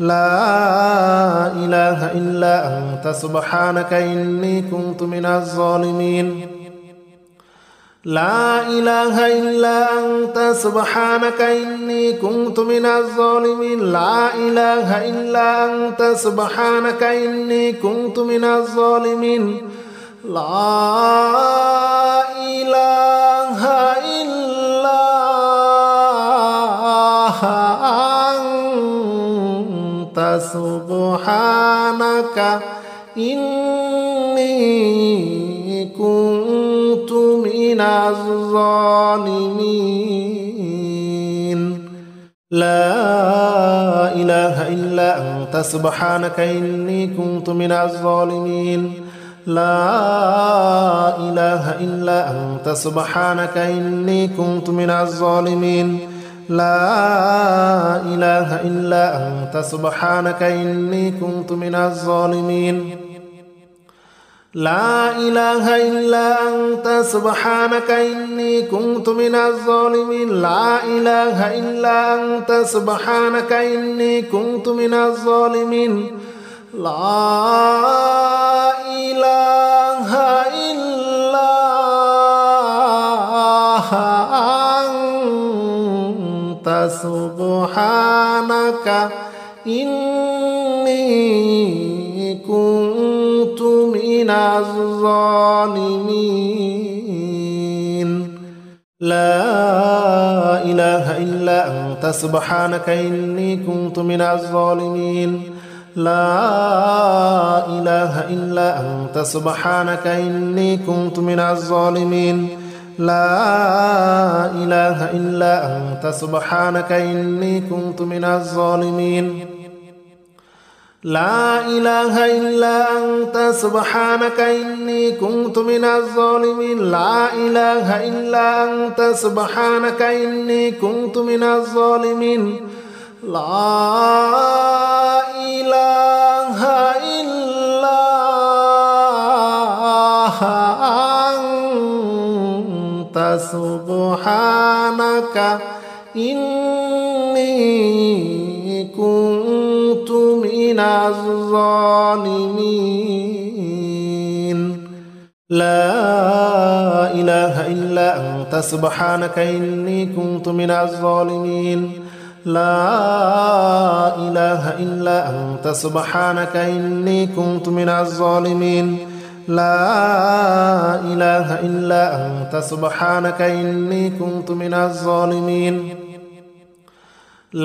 لا إله إلا أنت سبحانك إني كنت من الظالمين لا إله إلا أنت سبحانك إني كنت من الظالمين لا إله إلا أنت سبحانك إني كنت من الظالمين لا إله إلا أنت سبحانك إني كنت من الظالمين لا إله إلا أنت سبحانك إني كنت من الظالمين لا إله إلا أنت سبحانك إني كنت من الظالمين لا إله إلا أنت سبحانك إني كنت من الظالمين لا إله إلا أنت سبحانك إني كنت من الظالمين لا إله إلا أنت سبحانك إني كنت من الظالمين لا إله إلا أنت سبحانك إني كنت من الظالمين لا إله إلا أنت سبحانك إني كنت من الظالمين لا إله إلا أنت سبحانك إني كنت من الظالمين لا إله إلا أنت سبحانك إني كنت من الظالمين لا إله إلا أنت سبحانك إني كنت من الظالمين لا إله إلا أنت سبحانك إني كنت من الظالمين لا إله إلا أنت سبحانك إني كنت من الظالمين لا إله إلا أنت سبحانك إني كنت من الظالمين لا إله إلا أنت سبحانك إني كنت من الظالمين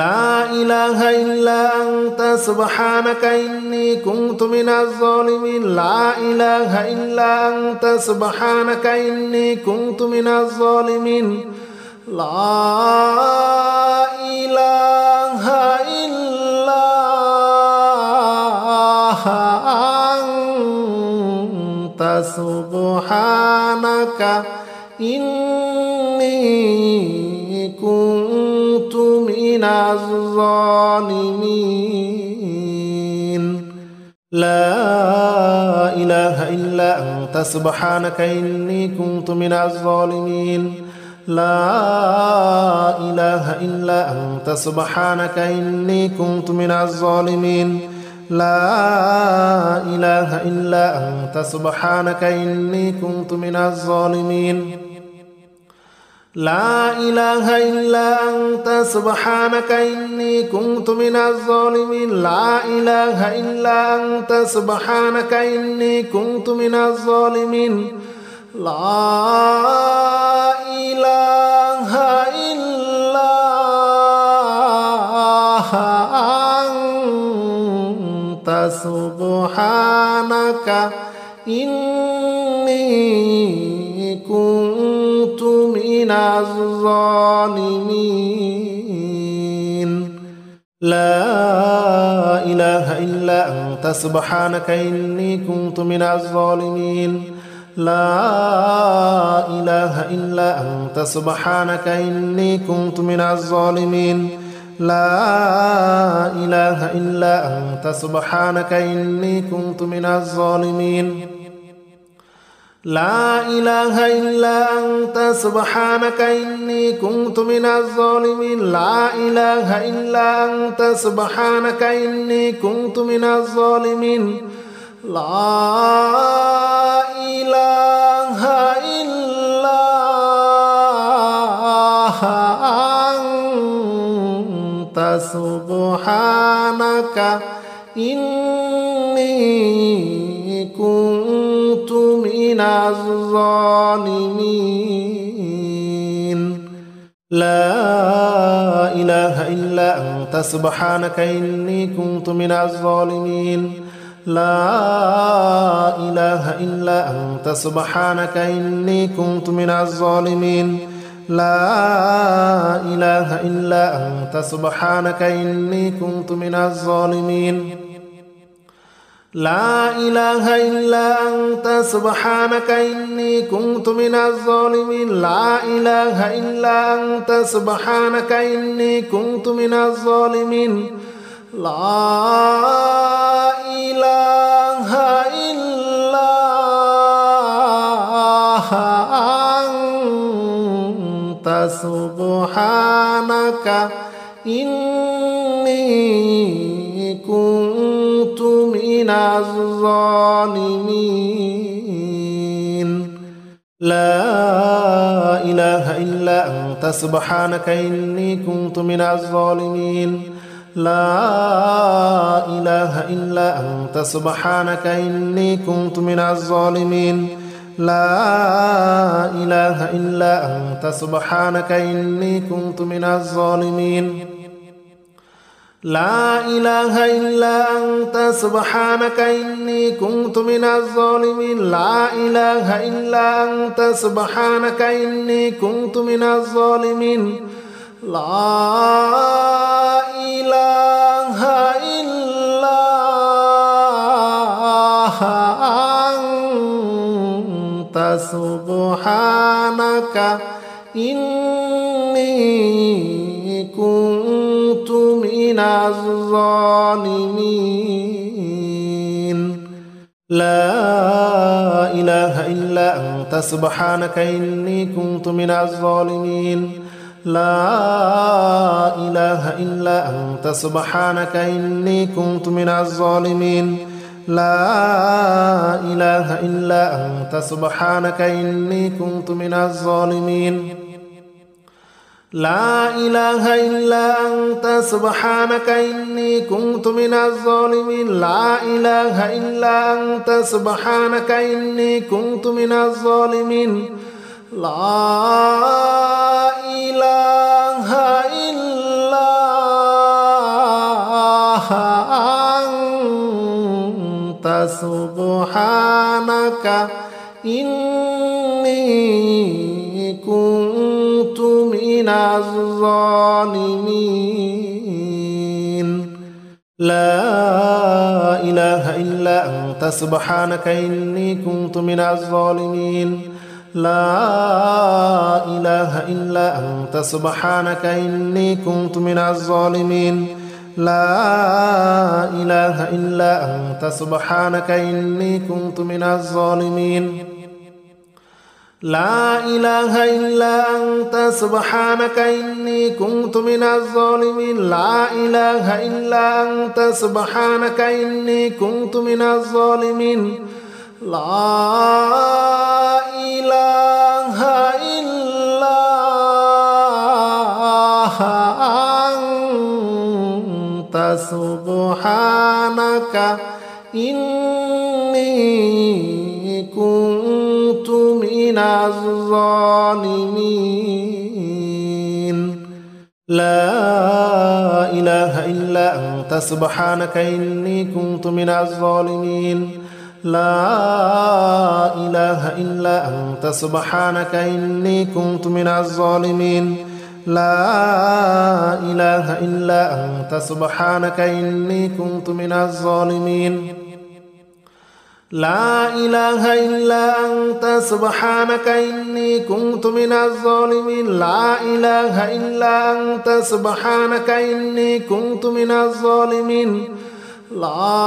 لا إله إلا أنت سبحانك إني كنت من الظالمين لا إله إلا أنت سبحانك إني كنت من الظالمين لا إله إلا أنت سبحانك إني كنت من الظالمين لا إله إلا أنت سبحانك إني كنت من الظالمين لا إله إلا أنت سبحانك إني كنت من الظالمين لا إله إلا أنت سبحانك إني كنت من الظالمين لا إله إلا أنت سبحانك إني كنت من الظالمين لا إله إلا أنت سبحانك إني كنت من الظالمين لا إله إلا أنت سبحانك إني كنت من الظالمين لا إله إلا أنت سبحانك إني كنت من الظالمين لا إله إلا أنت سبحانك إني كنت من الظالمين لا إله إلا أنت سبحانك إني كنت من الظالمين لا إله إلا أنت سبحانك إني كنت من الظالمين لا إله إلا أنت سبحانك إني كنت من الظالمين لا إله إلا أنت سبحانك إني كنت من الظالمين لا إله إلا أنت سبحانك إني كنت من الظالمين لا إله إلا أنت سبحانك إني كنت من الظالمين لا إله إلا أنت سبحانك إني كنت من الظالمين لا إله إلا أنت سبحانك إني كنت من الظالمين لا إله إلا أنت سبحانك إني كنت من الظالمين لا إله إلا أنت سبحانك إني كنت من الظالمين لا إله إلا أنت سبحانك إني كنت من الظالمين لا إله إلا أنت سبحانك إني كنت من الظالمين لا إله إلا أنت سبحانك إني كنت من الظالمين لا إله إلا أنت سبحانك إني كنت من الظالمين لا إله إلا أنت سبحانك إني كنت من الظالمين لا إله إلا أنت سبحانك إني كنت من الظالمين لا إله إلا أنت سبحانك إني كنت من الظالمين لا إله إلا أنت سبحانك إني كنت من الظالمين لا إله إلا أنت سبحانك إني كنت من الظالمين لا إله إلا أنت سبحانك إني كنت من الظالمين لا إله إلا أنت سبحانك إني كنت من الظالمين لا إله إلا أنت سبحانك إني كنت من الظالمين لا إله إلا أنت سبحانك إني كنت من الظالمين لا إله إلا أنت سبحانك إني كنت من الظالمين لا إله إلا أنت سبحانك إني كنت من الظالمين لا إله إلا أنت سبحانك إني كنت من الظالمين لا إله إلا أنت سبحانك إني كنت من الظالمين لا إله إلا أنت سبحانك إني كنت من الظالمين لا إله إلا أنت سبحانك إني كنت من الظالمين لا إله إلا أنت سبحانك إني كنت من الظالمين لا إله إلا أنت سبحانك إني كنت من الظالمين لا إله إلا أنت سبحانك إني كنت من الظالمين لا إله إلا أنت سبحانك إني كنت من الظالمين لا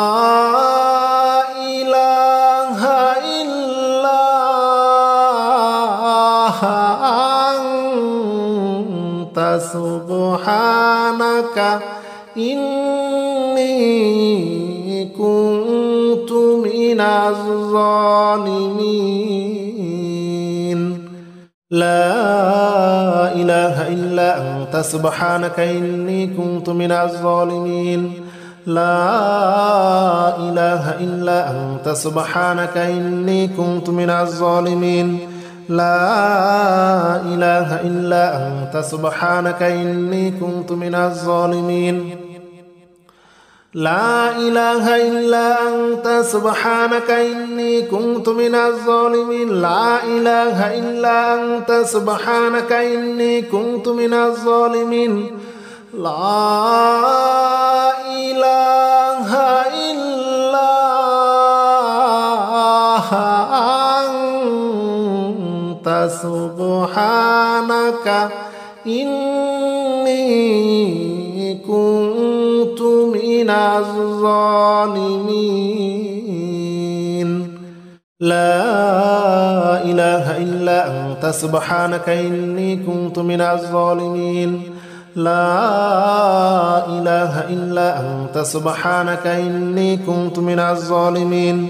إله إلا أنت سبحانك إني كنت من الظالمين لا إله إلا أنت سبحانك إني كنت من الظالمين لا إله إلا أنت سبحانك إني كنت من الظالمين لا إله إلا أنت سبحانك إني كنت من الظالمين لا إله إلا أنت سبحانك إني كنت من الظالمين لا إله إلا أنت سبحانك إني كنت من الظالمين لا إله إلا أنت سبحانك إني كنت من الظالمين لا إله إلا أنت سبحانك إني كنت من الظالمين لا إله إلا أنت سبحانك إني كنت من الظالمين لا إله إلا أنت سبحانك إني كنت من الظالمين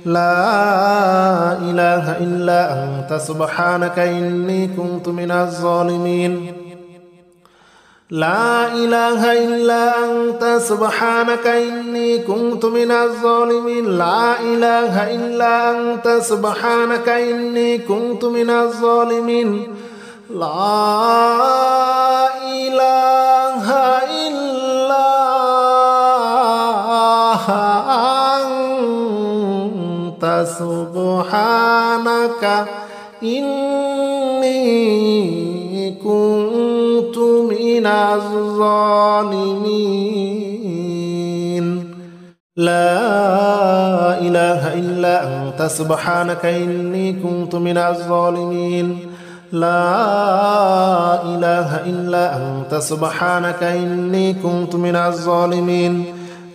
لا إله إلا أنت سبحانك إني كنت من الظالمين لا إله إلا أنت سبحانك إني كنت من الظالمين لا إله إلا أنت سبحانك إني كنت من الظالمين لا إله إلا أنت سبحانك إني كنت من الظالمين لا إله إلا أنت سبحانك إني كنت من الظالمين لا إله إلا أنت سبحانك إني كنت من الظالمين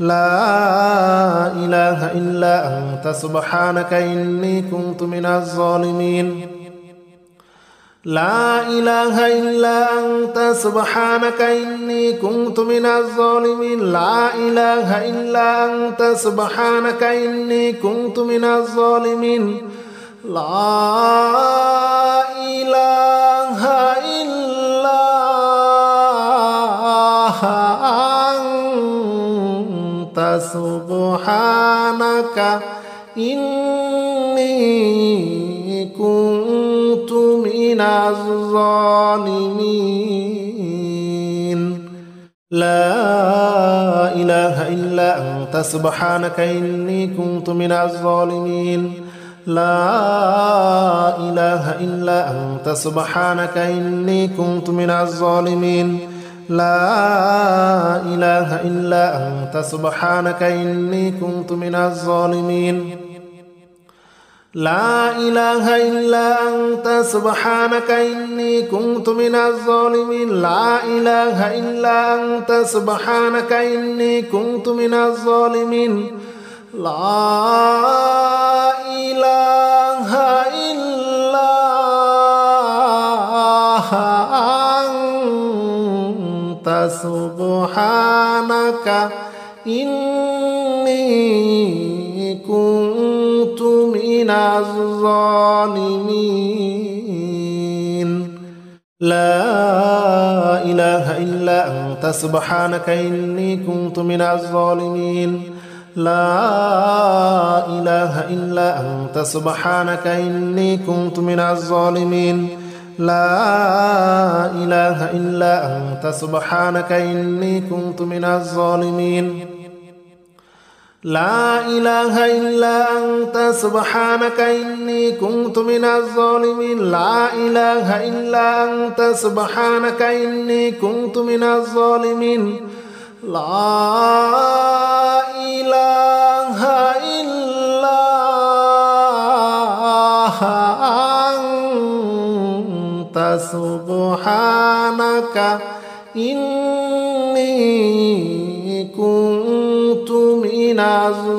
لا إله إلا أنت سبحانك إني كنت من الظالمين لا إله إلا أنت سبحانك إني كنت من الظالمين لا إله إلا أنت سبحانك إني كنت من الظالمين لا إله إلا أنت سبحانك إني كنت من الظالمين لا إله إلا أنت سبحانك إني كنت من الظالمين لا إله إلا أنت سبحانك إني كنت من الظالمين لا إله إلا أنت سبحانك إني كنت من الظالمين لا إله إلا أنت سبحانك إني كنت من الظالمين لا إله إلا أنت سبحانك إني كنت من الظالمين لا إله إلا أنت سبحانك إني كنت من الظالمين لا إله إلا أنت سبحانك إني كنت من الظالمين لا إله إلا أنت سبحانك إني كنت من الظالمين لا إله إلا أنت سبحانك إني كنت من الظالمين لا إله إلا أنت سبحانك إني كنت من الظالمين لا إله إلا أنت سبحانك إني كنت من الظالمين لا إله إلا أنت سبحانك إني كنت من الظالمين